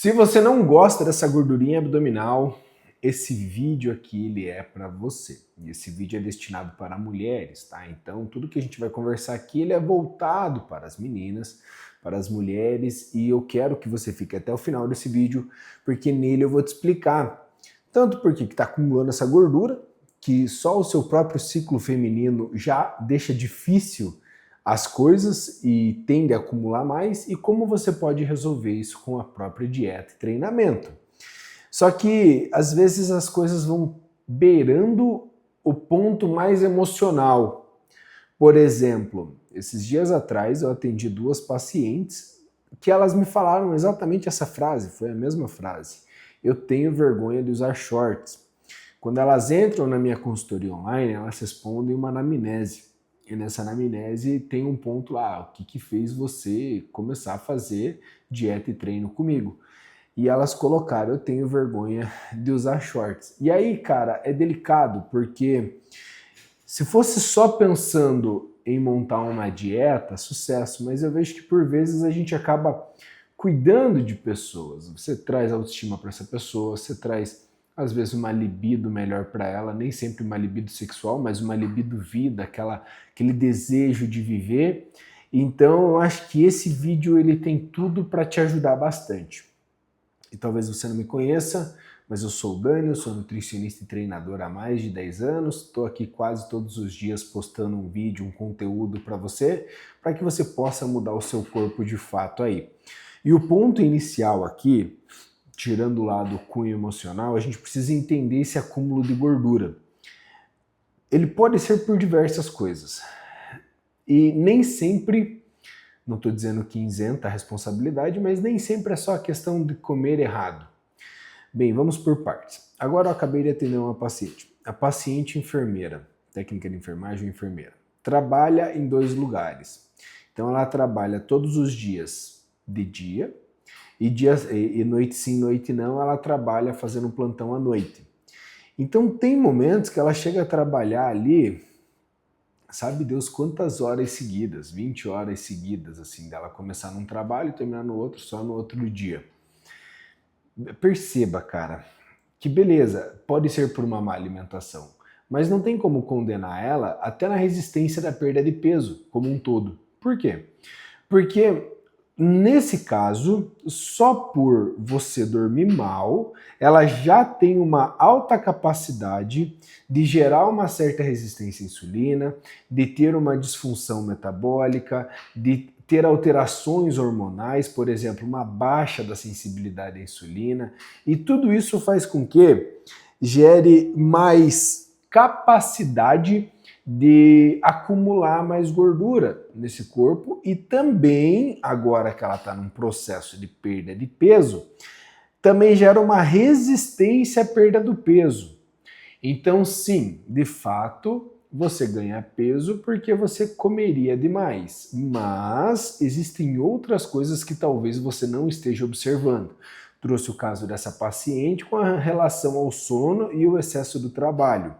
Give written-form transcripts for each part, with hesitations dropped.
Se você não gosta dessa gordurinha abdominal, esse vídeo aqui ele é para você. E esse vídeo é destinado para mulheres, tá? Então, tudo que a gente vai conversar aqui ele é voltado para as meninas, para as mulheres, e eu quero que você fique até o final desse vídeo, porque nele eu vou te explicar tanto porque que está acumulando essa gordura, que só o seu próprio ciclo feminino já deixa difícil as coisas e tende a acumular mais, e como você pode resolver isso com a própria dieta e treinamento. Só que às vezes as coisas vão beirando o ponto mais emocional. Por exemplo, esses dias atrás eu atendi duas pacientes que elas me falaram exatamente essa frase, foi a mesma frase. Eu tenho vergonha de usar shorts. Quando elas entram na minha consultoria online, elas respondem uma anamnese. E nessa anamnese tem um ponto lá, o que fez você começar a fazer dieta e treino comigo? E elas colocaram, eu tenho vergonha de usar shorts. E aí, cara, é delicado, porque se fosse só pensando em montar uma dieta, sucesso, mas eu vejo que por vezes a gente acaba cuidando de pessoas. Você traz autoestima para essa pessoa, você traz às vezes uma libido melhor para ela, nem sempre uma libido sexual, mas uma libido vida, aquele desejo de viver. Então eu acho que esse vídeo ele tem tudo para te ajudar bastante. E talvez você não me conheça, mas eu sou o Dani, eu sou nutricionista e treinador há mais de 10 anos, estou aqui quase todos os dias postando um vídeo, um conteúdo para que você possa mudar o seu corpo de fato aí. E o ponto inicial aqui, tirando o lado cunho emocional, a gente precisa entender esse acúmulo de gordura. Ele pode ser por diversas coisas. E nem sempre, não estou dizendo que isenta a responsabilidade, mas nem sempre é só a questão de comer errado. Bem, vamos por partes. Agora eu acabei de atender uma paciente. A paciente enfermeira, técnica de enfermagem ou enfermeira, trabalha em 2 lugares. Então ela trabalha todos os dias de dia, e noite sim, noite não, ela trabalha fazendo um plantão à noite. Então tem momentos que ela chega a trabalhar ali, sabe Deus quantas horas seguidas, 20 horas seguidas, assim, dela começar num trabalho e terminar no outro, só no outro dia. Perceba, cara, que beleza, pode ser por uma má alimentação, mas não tem como condenar ela até na resistência da perda de peso como um todo. Por quê? Porque nesse caso, só por você dormir mal, ela já tem uma alta capacidade de gerar uma certa resistência à insulina, de ter uma disfunção metabólica, de ter alterações hormonais, por exemplo, uma baixa da sensibilidade à insulina, e tudo isso faz com que gere mais capacidade de acumular mais gordura nesse corpo, e também, agora que ela está num processo de perda de peso, também gera uma resistência à perda do peso. Então sim, de fato, você ganha peso porque você comeria demais, mas existem outras coisas que talvez você não esteja observando. Trouxe o caso dessa paciente com a relação ao sono e o excesso do trabalho.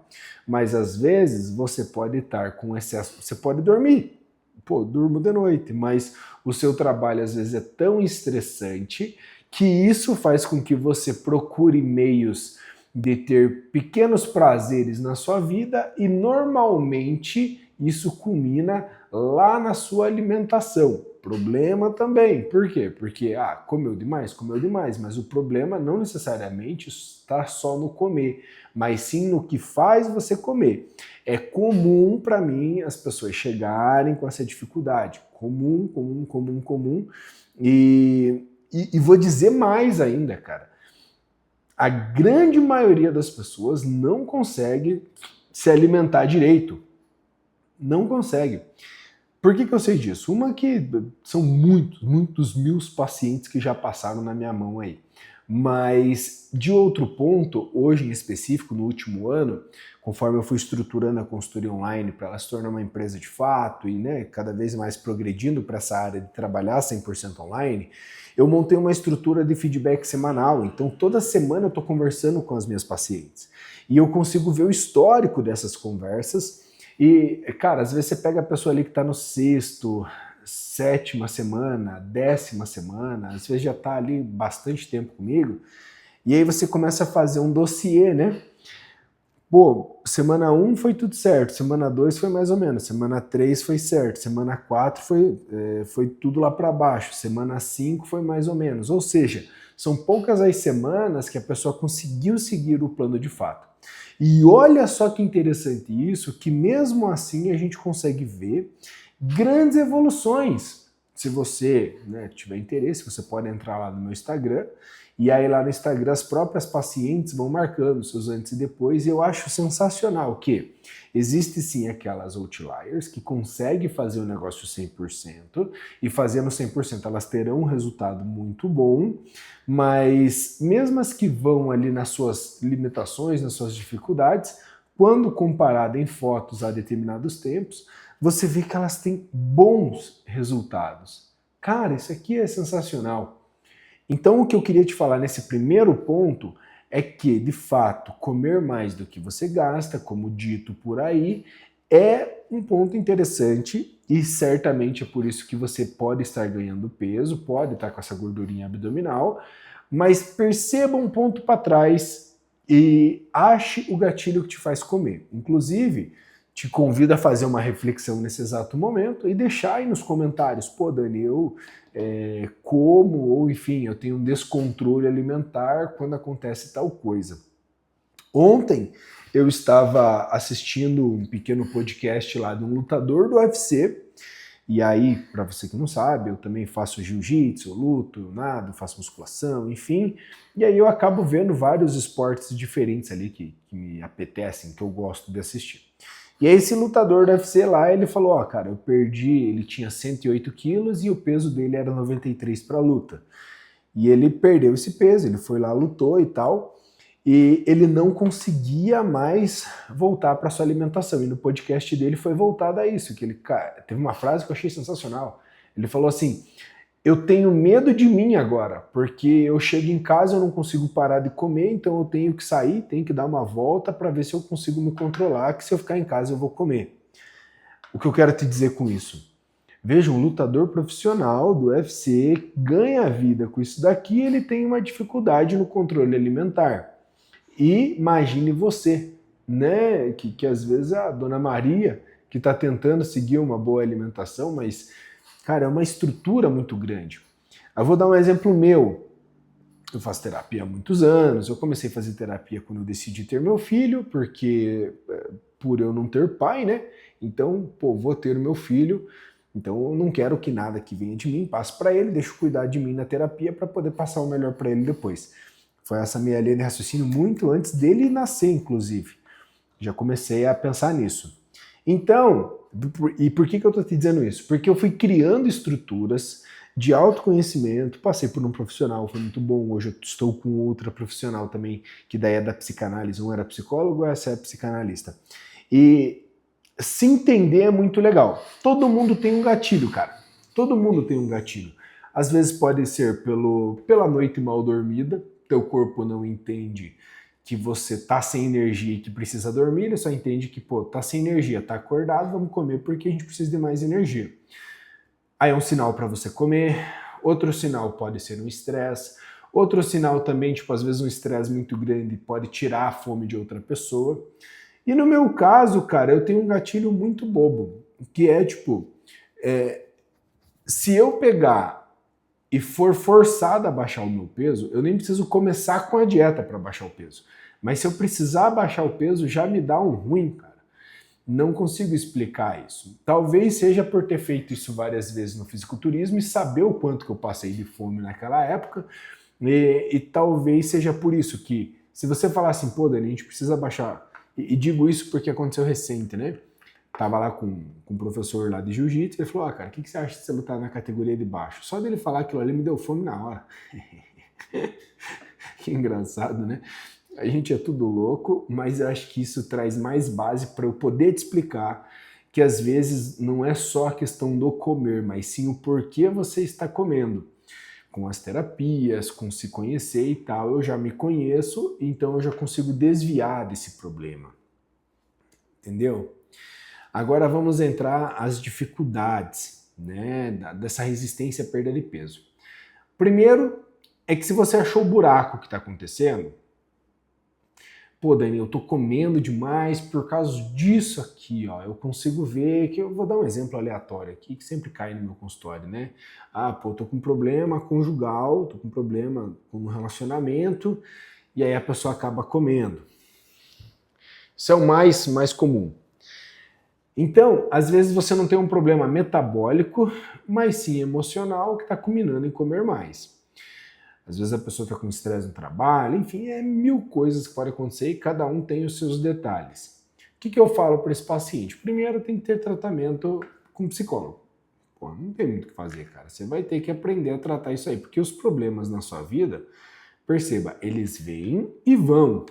Mas às vezes você pode estar com excesso, você pode dormir. Pô, durmo de noite, mas o seu trabalho às vezes é tão estressante que isso faz com que você procure meios de ter pequenos prazeres na sua vida, e normalmente isso culmina lá na sua alimentação. Problema também. Por quê? Porque, comeu demais, mas o problema não necessariamente está só no comer, mas sim no que faz você comer. É comum para mim as pessoas chegarem com essa dificuldade. Comum. E vou dizer mais ainda, cara. A grande maioria das pessoas não consegue se alimentar direito. Não consegue. Por que eu sei disso? Uma que são muitos mil pacientes que já passaram na minha mão aí. Mas, de outro ponto, hoje em específico, no último ano, conforme eu fui estruturando a consultoria online para ela se tornar uma empresa de fato e cada vez mais progredindo para essa área de trabalhar 100% online, eu montei uma estrutura de feedback semanal. Então, toda semana eu estou conversando com as minhas pacientes. E eu consigo ver o histórico dessas conversas. E, cara, às vezes você pega a pessoa ali que está no 6º, 7ª semana, 10ª semana, às vezes já está ali bastante tempo comigo, e aí você começa a fazer um dossiê, né? Pô, semana 1 foi tudo certo, semana 2 foi mais ou menos, semana 3 foi certo, semana 4 foi tudo lá para baixo, semana 5 foi mais ou menos. Ou seja, são poucas as semanas que a pessoa conseguiu seguir o plano de fato. E olha só que interessante isso, que mesmo assim a gente consegue ver grandes evoluções. Se você, né, tiver interesse, você pode entrar lá no meu Instagram, e aí lá no Instagram as próprias pacientes vão marcando seus antes e depois, e eu acho sensacional que existe sim aquelas outliers que conseguem fazer o negócio 100%, e fazendo 100% elas terão um resultado muito bom, mas mesmo as que vão ali nas suas limitações, nas suas dificuldades, quando comparada em fotos a determinados tempos, você vê que elas têm bons resultados. Cara, isso aqui é sensacional. Então, o que eu queria te falar nesse primeiro ponto é que, de fato, comer mais do que você gasta, como dito por aí, é um ponto interessante e certamente é por isso que você pode estar ganhando peso, pode estar com essa gordurinha abdominal, mas perceba um ponto para trás e ache o gatilho que te faz comer. Inclusive, te convido a fazer uma reflexão nesse exato momento e deixar aí nos comentários, pô, Dani, eu como, ou enfim, eu tenho um descontrole alimentar quando acontece tal coisa. Ontem eu estava assistindo um pequeno podcast lá de um lutador do UFC, e aí, para você que não sabe, eu também faço jiu-jitsu, eu luto, eu nado, faço musculação, enfim, e aí eu acabo vendo vários esportes diferentes ali que me apetecem, que eu gosto de assistir. E aí esse lutador do UFC lá, ele falou, ó, cara, eu perdi, ele tinha 108 quilos e o peso dele era 93 para luta. E ele perdeu esse peso, ele foi lá, lutou e tal, e ele não conseguia mais voltar para sua alimentação. E no podcast dele foi voltado a isso, que ele, cara, teve uma frase que eu achei sensacional. Ele falou assim, eu tenho medo de mim agora, porque eu chego em casa, eu não consigo parar de comer, então eu tenho que sair, tenho que dar uma volta para ver se eu consigo me controlar, que se eu ficar em casa eu vou comer. O que eu quero te dizer com isso? Veja, um lutador profissional do UFC ganha vida com isso daqui, ele tem uma dificuldade no controle alimentar. E imagine você, né, que às vezes é a Dona Maria que está tentando seguir uma boa alimentação, mas, cara, é uma estrutura muito grande. Eu vou dar um exemplo meu. Eu faço terapia há muitos anos, eu comecei a fazer terapia quando eu decidi ter meu filho, porque por eu não ter pai, né, então, pô, vou ter o meu filho, então eu não quero que nada que venha de mim passe para ele, deixo cuidar de mim na terapia para poder passar o melhor para ele depois. Foi essa minha linha de raciocínio muito antes dele nascer, inclusive. Já comecei a pensar nisso. Então, e por que eu estou te dizendo isso? Porque eu fui criando estruturas de autoconhecimento, passei por um profissional, foi muito bom, hoje eu estou com outra profissional também, que daí é da psicanálise, um era psicólogo, essa é psicanalista. E se entender é muito legal. Todo mundo tem um gatilho, cara. Todo mundo tem um gatilho. Às vezes pode ser pela noite mal dormida, teu corpo não entende que você tá sem energia e que precisa dormir, ele só entende que, pô, tá sem energia, tá acordado, vamos comer porque a gente precisa de mais energia. Aí é um sinal para você comer, outro sinal pode ser um estresse, outro sinal também, tipo, às vezes um estresse muito grande pode tirar a fome de outra pessoa. E no meu caso, cara, eu tenho um gatilho muito bobo, que é, tipo, se eu pegar e for forçado a baixar o meu peso, eu nem preciso começar com a dieta para baixar o peso. Mas se eu precisar baixar o peso, já me dá um ruim, cara. Não consigo explicar isso. Talvez seja por ter feito isso várias vezes no fisiculturismo e saber o quanto que eu passei de fome naquela época. E talvez seja por isso que, se você falar assim, pô, Dani, a gente precisa baixar. E digo isso porque aconteceu recente, né? Tava lá com um professor lá de jiu-jitsu, ele falou, ah, cara, o que você acha de você lutar na categoria de baixo? Só dele falar aquilo ali me deu fome na hora. Que engraçado, né? A gente é tudo louco, mas eu acho que isso traz mais base para eu poder te explicar que às vezes não é só a questão do comer, mas sim o porquê você está comendo. Com as terapias, com se conhecer e tal, eu já me conheço, então eu já consigo desviar desse problema. Entendeu? Agora vamos entrar às dificuldades, né, dessa resistência à perda de peso. Primeiro é que se você achou o buraco que está acontecendo, pô, Dani, eu tô comendo demais por causa disso aqui, ó. Eu consigo ver que eu vou dar um exemplo aleatório aqui que sempre cai no meu consultório, né? Ah, pô, tô com um problema conjugal, tô com um problema com um relacionamento e aí a pessoa acaba comendo. Isso é o mais comum. Então, às vezes você não tem um problema metabólico, mas sim emocional que está culminando em comer mais. Às vezes a pessoa está com estresse no trabalho, enfim, é mil coisas que podem acontecer e cada um tem os seus detalhes. O que eu falo para esse paciente? Primeiro tem que ter tratamento com psicólogo. Pô, não tem muito o que fazer, cara. Você vai ter que aprender a tratar isso aí, porque os problemas na sua vida, perceba, eles vêm e vão,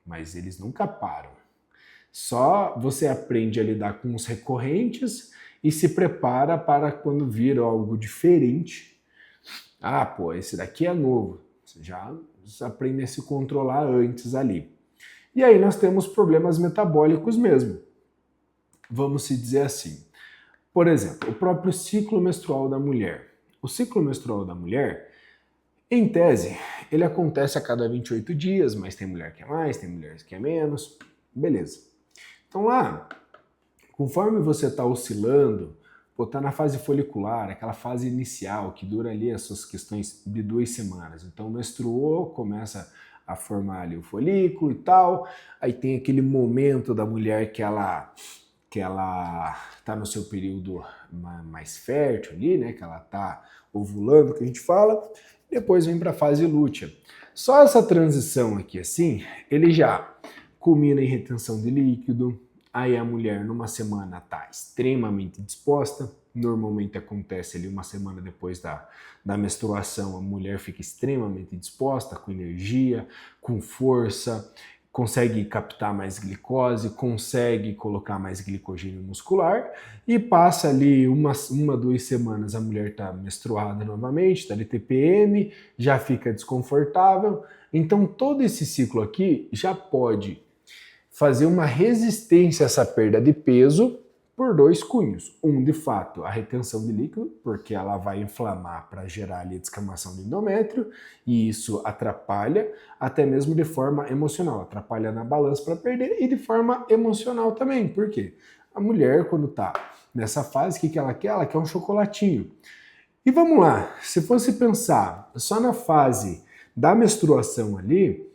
mas eles nunca param. Só você aprende a lidar com os recorrentes e se prepara para quando vir algo diferente. Ah, pô, esse daqui é novo. Você já aprende a se controlar antes ali. E aí nós temos problemas metabólicos mesmo. Vamos se dizer assim. Por exemplo, o próprio ciclo menstrual da mulher. O ciclo menstrual da mulher, em tese, ele acontece a cada 28 dias, mas tem mulher que é mais, tem mulher que é menos. Beleza. Então lá, conforme você está oscilando, está na fase folicular, aquela fase inicial que dura ali as suas questões de 2 semanas. Então menstruou, começa a formar ali o folículo e tal, aí tem aquele momento da mulher que ela está no seu período mais fértil ali, né? Que ela está ovulando, que a gente fala, depois vem para a fase lútea. Só essa transição aqui assim, ele já culmina em retenção de líquido, aí a mulher numa semana está extremamente disposta, normalmente acontece ali uma semana depois da menstruação, a mulher fica extremamente disposta, com energia, com força, consegue captar mais glicose, consegue colocar mais glicogênio muscular e passa ali uma, 2 semanas a mulher está menstruada novamente, está de TPM, já fica desconfortável. Então todo esse ciclo aqui já pode fazer uma resistência a essa perda de peso por 2 cunhos. Um, de fato, a retenção de líquido, porque ela vai inflamar para gerar ali a descamação do endométrio, e isso atrapalha, até mesmo de forma emocional, atrapalha na balança para perder, e de forma emocional também, por quê? A mulher, quando está nessa fase, o que ela quer? Ela quer um chocolatinho. E vamos lá, se fosse pensar só na fase da menstruação ali,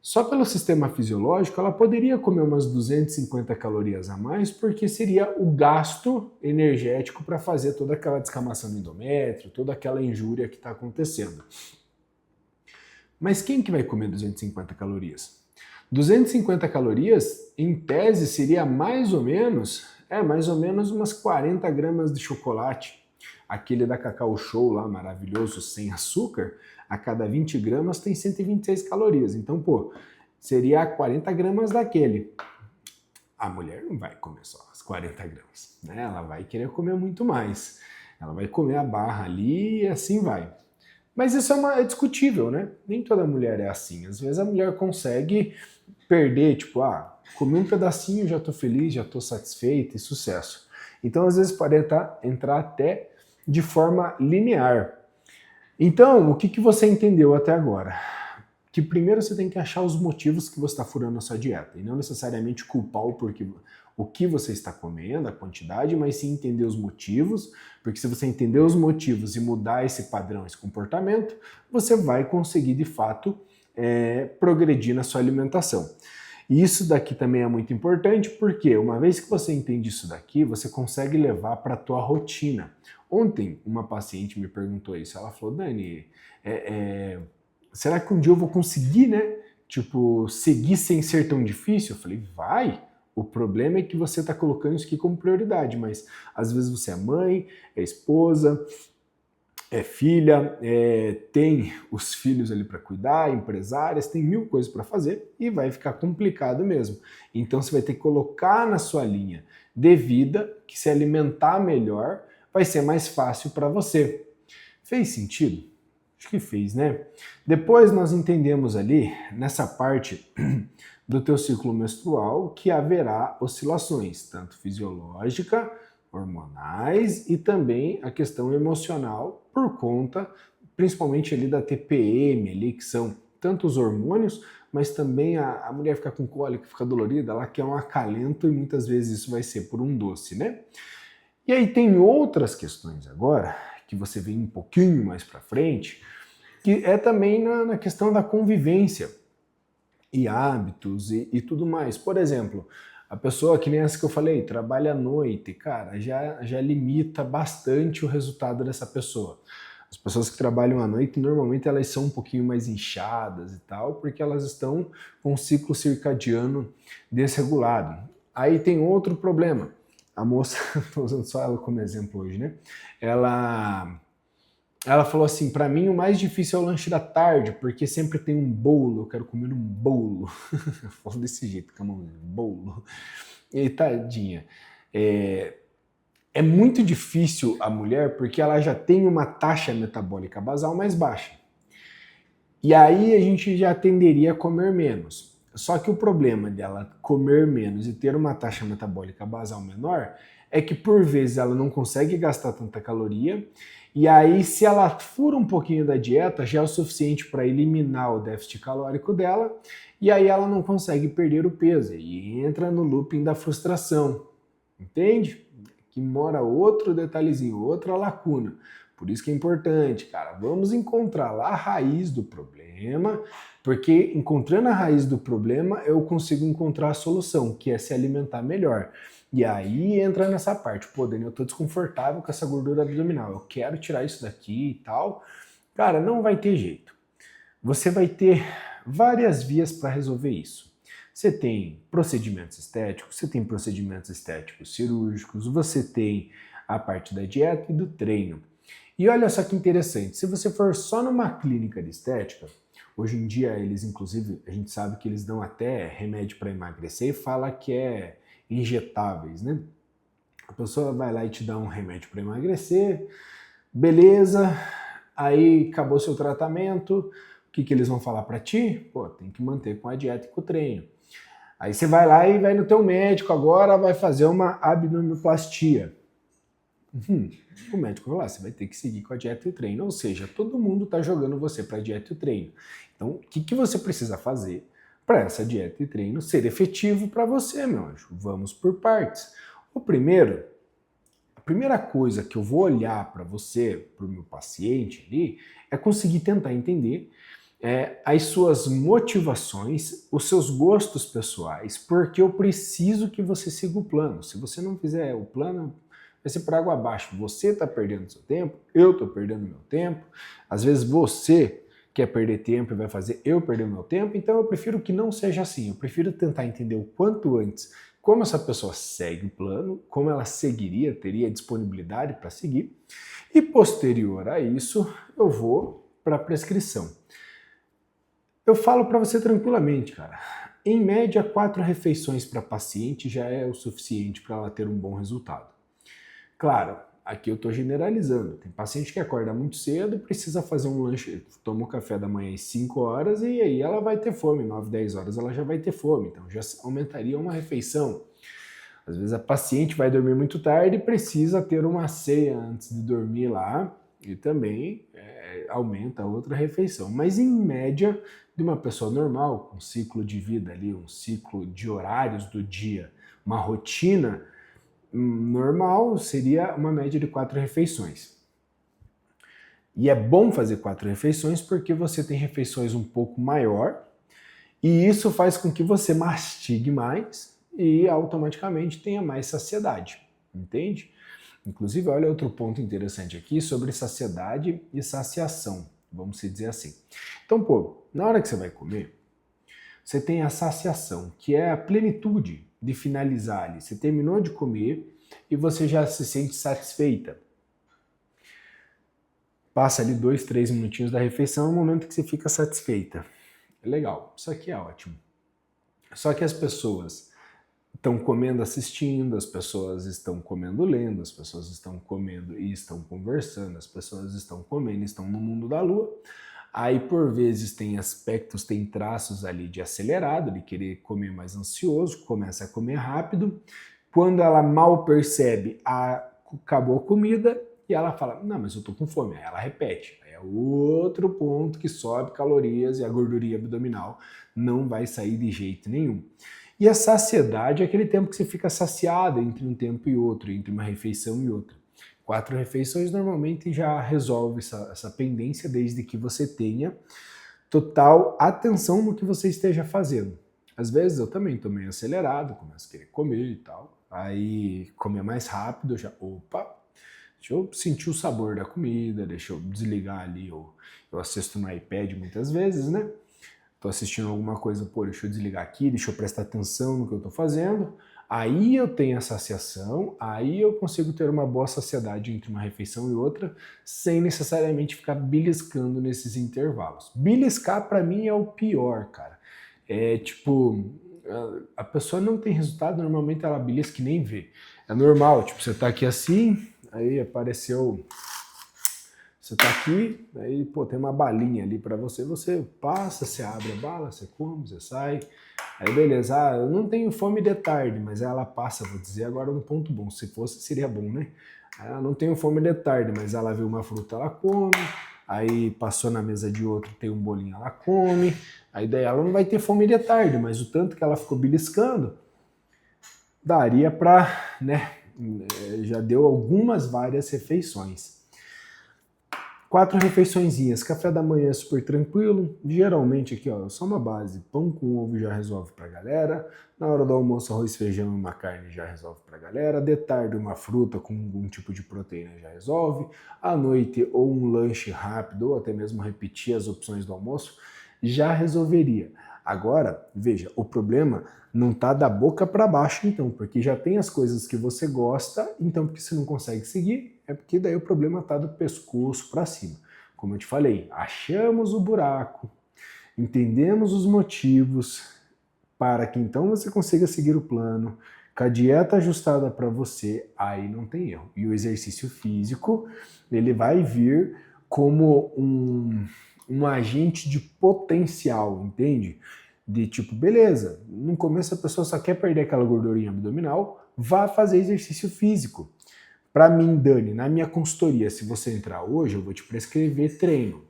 só pelo sistema fisiológico, ela poderia comer umas 250 calorias a mais, porque seria o gasto energético para fazer toda aquela descamação do endométrio, toda aquela injúria que está acontecendo. Mas quem que vai comer 250 calorias? 250 calorias, em tese, seria mais ou menos umas 40 gramas de chocolate. Aquele da Cacau Show lá, maravilhoso, sem açúcar, a cada 20 gramas tem 126 calorias. Então, pô, seria 40 gramas daquele. A mulher não vai comer só as 40 gramas, né? Ela vai querer comer muito mais. Ela vai comer a barra ali e assim vai. Mas isso é discutível, né? Nem toda mulher é assim. Às vezes a mulher consegue perder, tipo, comi um pedacinho, já tô feliz, já tô satisfeita e sucesso. Então, às vezes pode entrar até de forma linear. Então, o que você entendeu até agora? Que primeiro você tem que achar os motivos que você está furando a sua dieta, e não necessariamente culpar o que você está comendo, a quantidade, mas sim entender os motivos, porque se você entender os motivos e mudar esse padrão, esse comportamento, você vai conseguir de fato progredir na sua alimentação. E isso daqui também é muito importante, porque uma vez que você entende isso daqui, você consegue levar para a tua rotina. Ontem, uma paciente me perguntou isso. Ela falou, Dani, será que um dia eu vou conseguir, né? Tipo, seguir sem ser tão difícil? Eu falei, vai. O problema é que você está colocando isso aqui como prioridade, mas às vezes você é mãe, é esposa, é filha, tem os filhos ali para cuidar, empresárias, tem mil coisas para fazer e vai ficar complicado mesmo. Então você vai ter que colocar na sua linha de vida que se alimentar melhor vai ser mais fácil para você. Fez sentido? Acho que fez, né? Depois nós entendemos ali, nessa parte do teu ciclo menstrual, que haverá oscilações, tanto fisiológica hormonais e também a questão emocional por conta, principalmente ali da TPM, ali, que são tanto os hormônios, mas também a mulher fica com cólica, fica dolorida, ela quer um acalento e muitas vezes isso vai ser por um doce, né? E aí tem outras questões agora, que você vê um pouquinho mais para frente, que é também na questão da convivência e hábitos e tudo mais. Por exemplo, a pessoa, que nem essa que eu falei, trabalha à noite, cara, já limita bastante o resultado dessa pessoa. As pessoas que trabalham à noite, normalmente elas são um pouquinho mais inchadas e tal, porque elas estão com um ciclo circadiano desregulado. Aí tem outro problema. A moça, estou usando só ela como exemplo hoje, né? Ela falou assim, para mim o mais difícil é o lanche da tarde, porque sempre tem um bolo, eu quero comer um bolo. Eu falo desse jeito, com a mão, bolo. E tadinha. É muito difícil a mulher porque ela já tem uma taxa metabólica basal mais baixa. E aí a gente já tenderia a comer menos. Só que o problema dela comer menos e ter uma taxa metabólica basal menor é que por vezes ela não consegue gastar tanta caloria, e aí se ela fura um pouquinho da dieta já é o suficiente para eliminar o déficit calórico dela, e aí ela não consegue perder o peso e entra no looping da frustração. Entende? Que mora outro detalhezinho, outra lacuna. Por isso que é importante, cara, vamos encontrar lá a raiz do problema, porque encontrando a raiz do problema eu consigo encontrar a solução, que é se alimentar melhor. E aí entra nessa parte, pô, Daniel, eu tô desconfortável com essa gordura abdominal, eu quero tirar isso daqui e tal. Cara, não vai ter jeito. Você vai ter várias vias para resolver isso. Você tem procedimentos estéticos, você tem procedimentos estéticos cirúrgicos, você tem a parte da dieta e do treino. E olha só que interessante, se você for só numa clínica de estética, hoje em dia eles, inclusive, a gente sabe que eles dão até remédio para emagrecer e fala que é injetáveis, né? A pessoa vai lá e te dá um remédio para emagrecer, beleza, aí acabou seu tratamento, o que eles vão falar para ti? Pô, tem que manter com a dieta e com o treino. Aí você vai lá e vai no teu médico agora, vai fazer uma abdominoplastia. O médico vai lá, você vai ter que seguir com a dieta e o treino. Ou seja, todo mundo está jogando você para a dieta e o treino. Então, o que você precisa fazer para essa dieta e treino ser efetivo para você, meu anjo? Vamos por partes. A primeira coisa que eu vou olhar para você, para o meu paciente ali, é conseguir tentar entender as suas motivações, os seus gostos pessoais, porque eu preciso que você siga o plano. Se você não fizer o plano, vai ser por água abaixo. Você está perdendo seu tempo, eu estou perdendo meu tempo. Às vezes você quer perder tempo e vai fazer eu perder meu tempo, então eu prefiro que não seja assim. Eu prefiro tentar entender o quanto antes como essa pessoa segue o plano, como ela seguiria, teria disponibilidade para seguir, e posterior a isso eu vou para a prescrição. Eu falo para você tranquilamente, cara. Em média, 4 refeições para paciente já é o suficiente para ela ter um bom resultado. Claro, aqui eu estou generalizando. Tem paciente que acorda muito cedo, precisa fazer um lanche, toma o café da manhã às 5 horas e aí ela vai ter fome. 9, 10 horas ela já vai ter fome, então já aumentaria uma refeição. Às vezes a paciente vai dormir muito tarde e precisa ter uma ceia antes de dormir lá e também aumenta outra refeição. Mas em média, de uma pessoa normal, com um ciclo de vida ali, um ciclo de horários do dia, uma rotina normal, seria uma média de 4 refeições. E é bom fazer 4 refeições porque você tem refeições um pouco maior e isso faz com que você mastigue mais e automaticamente tenha mais saciedade, entende? Inclusive, olha outro ponto interessante aqui sobre saciedade e saciação, vamos dizer assim. Então, pô, na hora que você vai comer, você tem a saciação, que é a plenitude de finalizar ali. Você terminou de comer e você já se sente satisfeita. Passa ali 2, 3 minutinhos da refeição, é o momento que você fica satisfeita. É legal, isso aqui é ótimo. Só que as pessoas estão comendo assistindo, as pessoas estão comendo lendo, as pessoas estão comendo e estão conversando, as pessoas estão comendo e estão no mundo da lua. Aí, por vezes, tem aspectos, tem traços ali de acelerado, de querer comer mais ansioso, começa a comer rápido. Quando ela mal percebe, a acabou a comida e ela fala, não, mas eu tô com fome. Aí ela repete. É outro ponto que sobe calorias e a gordurinha abdominal não vai sair de jeito nenhum. E a saciedade é aquele tempo que você fica saciado entre um tempo e outro, entre uma refeição e outra. 4 refeições normalmente já resolve essa pendência, desde que você tenha total atenção no que você esteja fazendo. Às vezes eu também estou meio acelerado, começo a querer comer e tal, aí comer mais rápido, opa, deixa eu sentir o sabor da comida, deixa eu desligar ali, eu assisto no iPad muitas vezes, né? Tô assistindo alguma coisa, pô, deixa eu desligar aqui, deixa eu prestar atenção no que eu tô fazendo. Aí eu tenho a saciação, aí eu consigo ter uma boa saciedade entre uma refeição e outra, sem necessariamente ficar beliscando nesses intervalos. Beliscar para mim é o pior, cara. É tipo, a pessoa não tem resultado, normalmente ela belisca e nem vê. É normal, tipo, você tá aqui assim, aí apareceu... Você tá aqui, aí pô, tem uma balinha ali para você, você passa, você abre a bala, você come, você sai, aí beleza, eu não tenho fome de tarde, mas ela passa, vou dizer agora no ponto bom, se fosse seria bom, né? Eu não tenho fome de tarde, mas ela viu uma fruta, ela come, aí passou na mesa de outro, tem um bolinho, ela come, aí daí ela não vai ter fome de tarde, mas o tanto que ela ficou beliscando, daria para, né, já deu algumas várias refeições. 4 refeiçõezinhas, café da manhã é super tranquilo, geralmente aqui ó, só uma base, pão com ovo já resolve pra galera, na hora do almoço arroz, feijão e uma carne já resolve pra galera, de tarde uma fruta com algum tipo de proteína já resolve, à noite ou um lanche rápido ou até mesmo repetir as opções do almoço já resolveria. Agora, veja, o problema não tá da boca para baixo então, porque já tem as coisas que você gosta, então porque você não consegue seguir, é porque daí o problema tá do pescoço para cima. Como eu te falei, achamos o buraco, entendemos os motivos para que então você consiga seguir o plano, com a dieta ajustada para você, aí não tem erro. E o exercício físico, ele vai vir como um agente de potencial, entende? De tipo, beleza, no começo a pessoa só quer perder aquela gordurinha abdominal, vá fazer exercício físico. Para mim, Dani, na minha consultoria, se você entrar hoje, eu vou te prescrever treino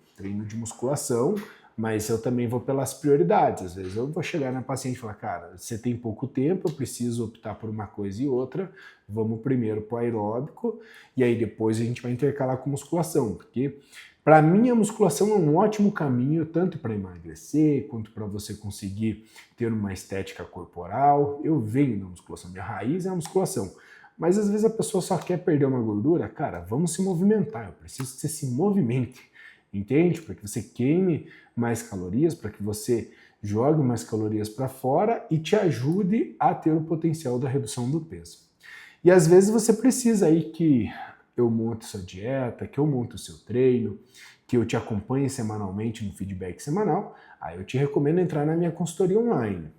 de musculação, mas eu também vou pelas prioridades. Às vezes eu vou chegar na paciente e falar, cara, você tem pouco tempo, eu preciso optar por uma coisa e outra, vamos primeiro para o aeróbico, e aí depois a gente vai intercalar com musculação, porque para mim a musculação é um ótimo caminho, tanto para emagrecer, quanto para você conseguir ter uma estética corporal. Eu venho da musculação, minha raiz é a musculação. Mas às vezes a pessoa só quer perder uma gordura, cara, vamos se movimentar, eu preciso que você se movimente, entende? Para que você queime mais calorias, para que você jogue mais calorias para fora e te ajude a ter o potencial da redução do peso. E às vezes você precisa aí que eu monte sua dieta, que eu monte o seu treino, que eu te acompanhe semanalmente no feedback semanal, aí eu te recomendo entrar na minha consultoria online.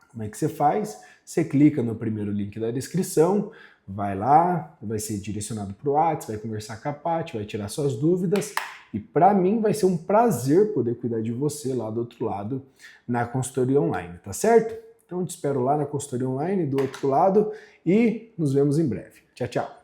Como é que você faz? Você clica no primeiro link da descrição, vai lá, vai ser direcionado para o WhatsApp, vai conversar com a Paty, vai tirar suas dúvidas e para mim vai ser um prazer poder cuidar de você lá do outro lado na consultoria online, tá certo? Então eu te espero lá na consultoria online do outro lado e nos vemos em breve. Tchau, tchau!